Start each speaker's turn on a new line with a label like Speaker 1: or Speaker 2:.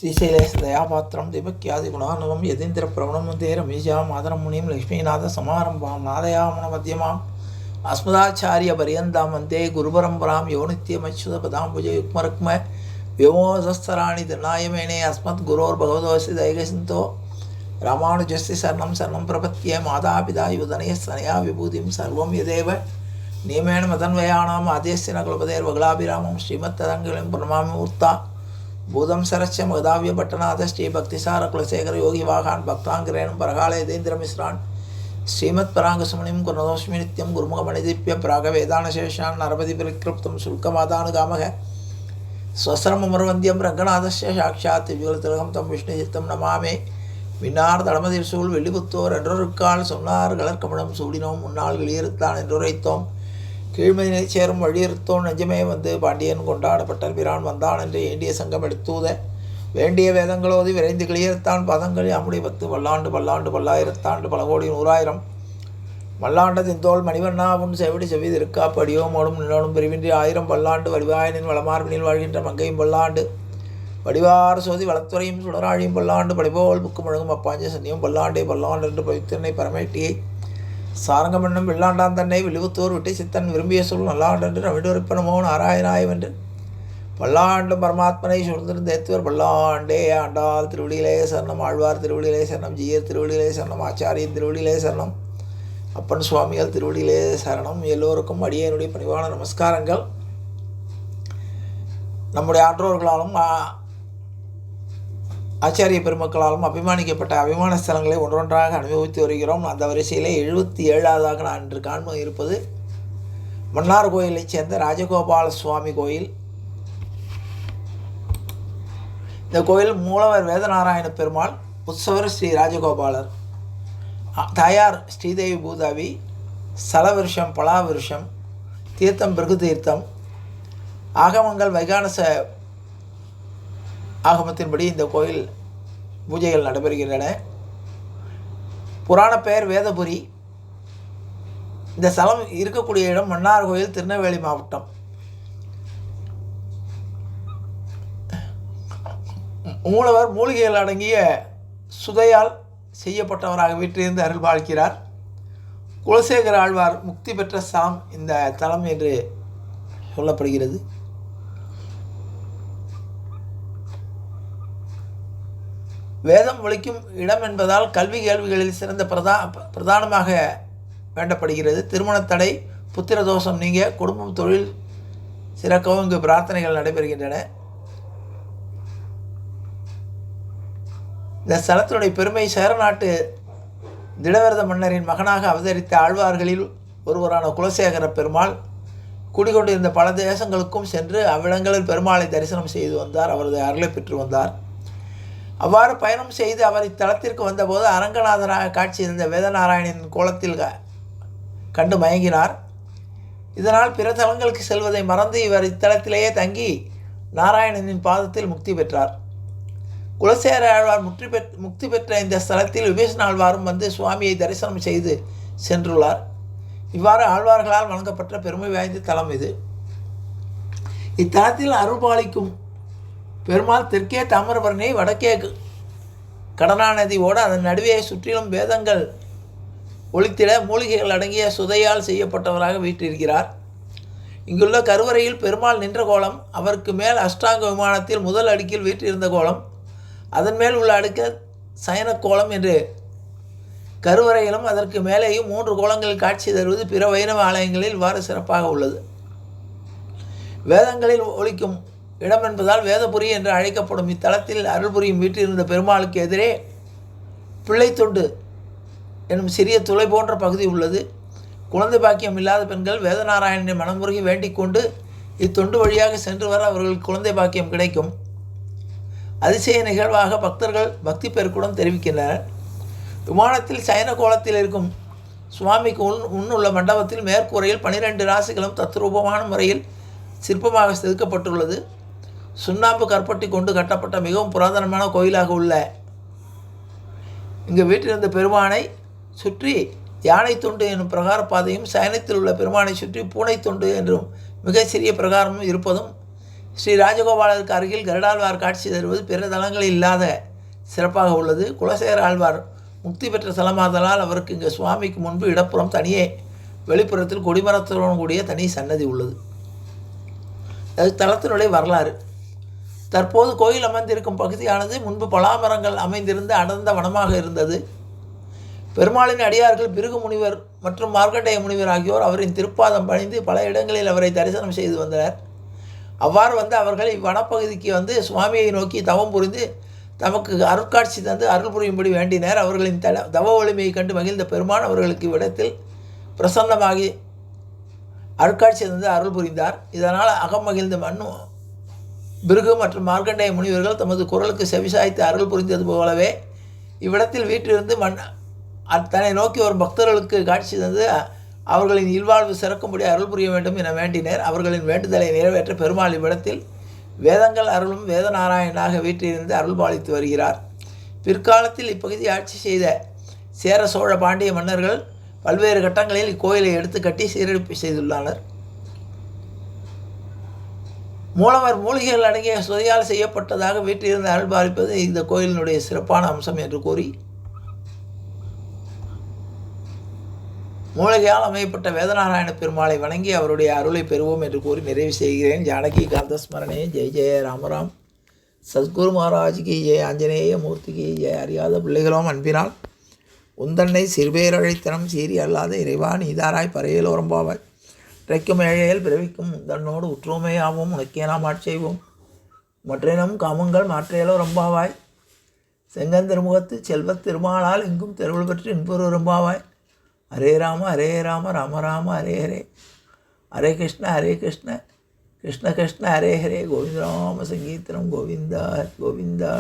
Speaker 1: श्रीशैलेशदयापात्रं दिव्यख्यादिगुणार्णवं यतीन्द्रप्रवणं वन्दे रमेशां मातरमुनिं लक्ष्मीनाथसमारम्भां नादयामनमध्यमाम् अस्मदाचार्यपर्यन्तां वन्दे गुरुपरम्परां यो नित्यमच्युतपदाम्बुजयुग्मरुक्म व्योमोदस्तराणि तृणायमेने अस्मद्गुरोर्भगवतोऽस्य दैकसिन्तो रामानुजस्य शरणं शरणं प्रपद्ये मातापिता युवतनयस्तनया विभूतिं सर्वं यदेव नियमेन मदन्वयानाम् आद्यस्य न कुलपतेर्वगलाभिरामं श्रीमत्तदङ्गलिं प्रणमामि मूर्ता भूतं सरस्य मदाव्यपट्टनाथ श्रीभक्तिसार कुलशेखर योगी वाहान भक्तांग्रेणं परकाल यतीन्द्रमिश्रान् श्रीमत्पराङ्गसुमणिं कुर्नतोऽस्मि नित्यं गुरुमुखमणिदीप्य प्रागवेदानशेषान् नरपतिपरिक्लुप्तं शुल्कमादानुगामः स्वस्रममरवन्द्यं रङ्गनाथस्य साक्षात् विगलतिलकं तं विष्णुचित्तं नमामि மின்னார் தளமதில் சூழ் வெள்ளிபுத்தோர் என்றொருக்கால் சொன்னார் கலர்கமலம் சூடினோம் முன்னாள் வெளியிருத்தான் என்றுரைத்தோம் கீழ்மையினை சேரும் வழியிருத்தோம் நெஞ்சமே வந்து பாண்டியன் கொண்டாடப்பட்ட பிரான் வந்தான் என்று ஏண்டிய சங்கம் எடுத்தூத வேண்டிய வேதங்களோதி விரைந்து கிளியர்த்தான் பதங்கள் யாமுடைய 10 பல்லாண்டு பல்லாண்டு பல்லாயிரத்தாண்டு பல கோடி 100,000 மல்லாண்ட திந்தோள் மணிவண்ணாவும் செவிடி செவ்வி திருக்காப்பு அடியோமோடும் நிலோடும் பிரிவின்றி 1000 பல்லாண்டு வடிவாயனின் வளமார்பினில் வாழ்கின்ற மங்கையும் பல்லாண்டு வடிவார் சோதி வளத்துறையும் சுடராழியும் பல்லாண்டு படைபோல் புக்கு முழங்கும் அப்பாஞ்ச சன்னியும் பல்லாண்டே பல்லாண்டு என்று பவித்திரனை பரமேட்டியை சாரங்கமன்னும் வெள்ளாண்டான் தன்னை விழுவுத்தோர் விட்டு சித்தன் விரும்பிய சொல் நல்லாண்டென்று நவிடுவிப்பனமோ நாராயணாயம் என்று பல்லாண்டும் பரமாத்மனை சுழ்ந்திருந்த ஏத்துவர் பல்லாண்டே ஆண்டாள் திருவடியிலே சரணம் ஆழ்வார் திருவடியிலே சரணம் ஜீயர் திருவடியிலே சரணம் ஆச்சாரியன் திருவடியிலே சரணம் அப்பன் சுவாமிகள் திருவடியிலே சரணம். எல்லோருக்கும் அடியனுடைய பணிவான நமஸ்காரங்கள். நம்முடைய ஆற்றோர்களாலும் ஆச்சாரிய பெருமக்களாலும் அபிமானிக்கப்பட்ட அபிமான ஸ்தலங்களை ஒன்றொன்றாக அனுபவித்து வருகிறோம். அந்த வரிசையிலே 77ஆவதாக நான் இன்று காண்ப இருப்பது மன்னார் கோயிலைச் சேர்ந்த ராஜகோபால சுவாமி கோயில். இந்த கோயில் மூலவர் வேதநாராயண பெருமாள், உற்சவர் ஸ்ரீ ராஜகோபாலர், தாயார் ஸ்ரீதேவி பூதாவி, சலவிருஷம் பலாவிருஷம், தீர்த்தம் பிருகு தீர்த்தம். ஆகமங்கள் வைகானச ஆகமத்தின்படி இந்த கோயில் பூஜைகள் நடைபெறுகின்றன. புராண பெயர் வேதபுரி. இந்த ஸ்தலம் இருக்கக்கூடிய இடம் மன்னார் கோயில், திருநெல்வேலி மாவட்டம். மூலவர் மூலிகைகள் அடங்கிய சுதையால் செய்யப்பட்டவராக வீட்டிலிருந்து அருள் பாலிக்கிறார். குலசேகர ஆழ்வார் முக்தி பெற்ற ஸ்தலம் இந்த தலம் என்று சொல்லப்படுகிறது. வேதம் ஒழிக்கும் இடம் என்பதால் கல்வி கேள்விகளில் சிறந்த பிரதானமாக வேண்டப்படுகிறது. திருமணத்தடை, புத்திர தோஷம் நீங்க, குடும்பம் தொழில் சிறக்கவும் இங்கு பிரார்த்தனைகள் நடைபெறுகின்றன. இந்த ஸ்தலத்தினுடைய பெருமை, சேரநாட்டு திடவரத மன்னரின் மகனாக அவதரித்த ஆழ்வார்களில் ஒருவரான குலசேகர பெருமாள் குடிகொண்டிருந்த பல தேசங்களுக்கும் சென்று அவ்விடங்களில் பெருமாளை தரிசனம் செய்து வந்தார். அவரது அருளை பெற்று வந்தார். அவ்வாறு பயணம் செய்து அவர் இத்தலத்திற்கு வந்தபோது அரங்கநாதனாக காட்சியிருந்த வேதநாராயணனின் கோலத்தில் கண்டு மயங்கினார். இதனால் பிற தலங்களுக்கு செல்வதை மறந்து இவர் இத்தலத்திலேயே தங்கி நாராயணனின் பாதத்தில் முக்தி பெற்றார். குலசேகர ஆழ்வார் முக்தி பெற்ற இந்த ஸ்தலத்தில் விபீஷண ஆழ்வாரும் வந்து சுவாமியை தரிசனம் செய்து சென்றுள்ளார். இவ்வாறு ஆழ்வார்களால் வழங்கப்பட்ட பெருமை வாய்ந்த தலம் இது. இத்தலத்தில் அருள்பாலிக்கும் பெருமாள் தெற்கே தாமிரபரணி, வடக்கே கடனா நதி ஓட அதன் நடுவே சுற்றிலும் வேதங்கள் ஒளித்திட மூலிகைகள் அடங்கிய சுதையால் செய்யப்பட்டவராக வீற்றிருக்கிறார். இங்குள்ள கருவறையில் பெருமாள் நின்ற கோலம், அவருக்கு மேல் அஷ்டாங்க விமானத்தில் முதல் அடுக்கில் வீற்றிருந்த கோலம், அதன் மேல் உள்ள அடுக்க சயன கோலம் என்று கருவறையிலும் அதற்கு மேலேயும் 3 கோலங்களில் காட்சி தருவது பிற வைணவ ஆலயங்களில் இவ்வாறு சிறப்பாக உள்ளது. வேதங்களில் ஒலிக்கும் இடம் என்பதால் வேதபுரி என்று அழைக்கப்படும் இத்தலத்தில் அருள்புரியும் வீட்டிலிருந்த பெருமாளுக்கு எதிரே பிள்ளைத்தொண்டு எனும் சிறிய துளை போன்ற பகுதி உள்ளது. குழந்தை பாக்கியம் இல்லாத பெண்கள் வேதநாராயணனை மனமுருகி வேண்டிக் கொண்டு இத்தொண்டு வழியாக சென்று வர அவர்களுக்கு குழந்தை பாக்கியம் கிடைக்கும். அதிசய நிகழ்வாக பக்தர்கள் பக்தி பெருக்குடன் தெரிவிக்கின்றனர். விமானத்தில் சயன கோலத்தில் இருக்கும் சுவாமிக்கு உள்ள மண்டபத்தில் மேற்கூரையில் 12 ராசிகளும் தத்ரூபமான முறையில் சிற்பமாக செதுக்கப்பட்டுள்ளது. சுண்ணாம்பு கற்பட்டி கொண்டு கட்டப்பட்ட மிகவும் புராதனமான கோயிலாக உள்ள இங்கு வீட்டிலிருந்த பெருமானை சுற்றி யானை தொண்டு என்னும் பிரகார பாதையும், சயனத்தில் உள்ள பெருமானை சுற்றி பூனை தொண்டு என்றும் மிக சிறிய பிரகாரமும் இருப்பதும் ஸ்ரீ ராஜகோபாலருக்கு அருகில் கருடாழ்வார் காட்சி தருவது பிற தலங்களில் இல்லாத சிறப்பாக உள்ளது. குலசேகர ஆழ்வார் முக்தி பெற்ற தலமாதலால் அவருக்கு இங்கே சுவாமிக்கு முன்பு இடப்புறம் தனியே வெளிப்புறத்தில் கொடிமரத்துடன் கூடிய தனி சன்னதி உள்ளது. அது தலத்தினுடைய வரலாறு. தற்போது கோயில் அமைந்திருக்கும் பகுதியானது முன்பு பலாமரங்கள் அமைந்திருந்த அடர்ந்த வனமாக இருந்தது. பெருமாளின் அடியார்கள் பிருகு முனிவர் மற்றும் மார்க்கண்டேய முனிவர் ஆகியோர் அவரின் திருப்பாதம் பணிந்து பல இடங்களில் அவரை தரிசனம் செய்து வந்தனர். அவ்வாறு வந்து அவர்கள் இவ்வனப்பகுதிக்கு சுவாமியை நோக்கி தவம் புரிந்து தமக்கு அருட்காட்சி தந்து அருள் புரியும்படி வேண்டினர். அவர்களின் தவ வலிமையை கண்டு மகிழ்ந்த பெருமான் அவர்களுக்கு இவ்விடத்தில் பிரசன்னமாகி அருட்காட்சி தந்து அருள் புரிந்தார். இதனால் அகம் மகிழ்ந்த பிருகு மற்றும் மார்க்கண்டேய முனிவர்கள் தமது குரலுக்கு செவிசாய்த்து அருள் புரிந்தது போலவே இவ்விடத்தில் வீட்டிலிருந்து தன்னை நோக்கி வரும் பக்தர்களுக்கு காட்சி தந்து அவர்களின் இல்வாழ்வு சிறக்கும்படி அருள் புரிய வேண்டும் என வேண்டினர். அவர்களின் வேண்டுதலை நிறைவேற்ற பெருமாள் இவ்விடத்தில் வேதங்கள் அருளும் வேதநாராயணனாக வீட்டிலிருந்து அருள் பாலித்து வருகிறார். பிற்காலத்தில் இப்பகுதி ஆட்சி செய்த சேர சோழ பாண்டிய மன்னர்கள் பல்வேறு கட்டங்களில் இக்கோயிலை எடுத்து கட்டி சீரழிப்பு செய்துள்ளனர். மூலவர் மூலிகைகள் அடங்கிய சுதையால் செய்யப்பட்டதாக வீட்டிலிருந்து அருள் பாலிப்பது இந்த கோயிலினுடைய சிறப்பான அம்சம் என்று கூறி, மூலிகையால் அமையப்பட்ட வேதநாராயண பெருமாளை வணங்கி அவருடைய அருளை பெறுவோம் என்று கூறி நிறைவு செய்கிறேன். ஜானகி காந்தஸ்மரணே. ஜெய் ஜெய ராமராம். சத்குரு மகாராஜ்கி ஜெய. ஆஞ்சநேய மூர்த்திக்கு ஜெய. அறியாத பிள்ளைகளோம் அன்பினால் உந்தன்னை சிறுபேரழைத்தனம் சீறி அல்லாத இறைவா நீதாராய் பறையலோரம்பாவாய். இறைக்கும் ஏழையில் பிறவிக்கும் தன்னோடு உற்றுமையாகவும் உனக்கே நாம் ஆட்செய்வோம். மற்றினம் காமங்கள் மாற்றையலோ ரொம்பாவாய். செங்கந்திருமுகத்து செல்வத் திருமாலால் எங்கும் தெருவில் பெற்று இன்பொரு ரொம்பாவாய். ஹரே ராம ஹரே ராம ராம ராம ஹரே ஹரே. ஹரே கிருஷ்ண கிருஷ்ண கிருஷ்ண ஹரே ஹரே. கோவிந்த ராம சங்கீர்த்தனம். கோவிந்தா கோவிந்தா.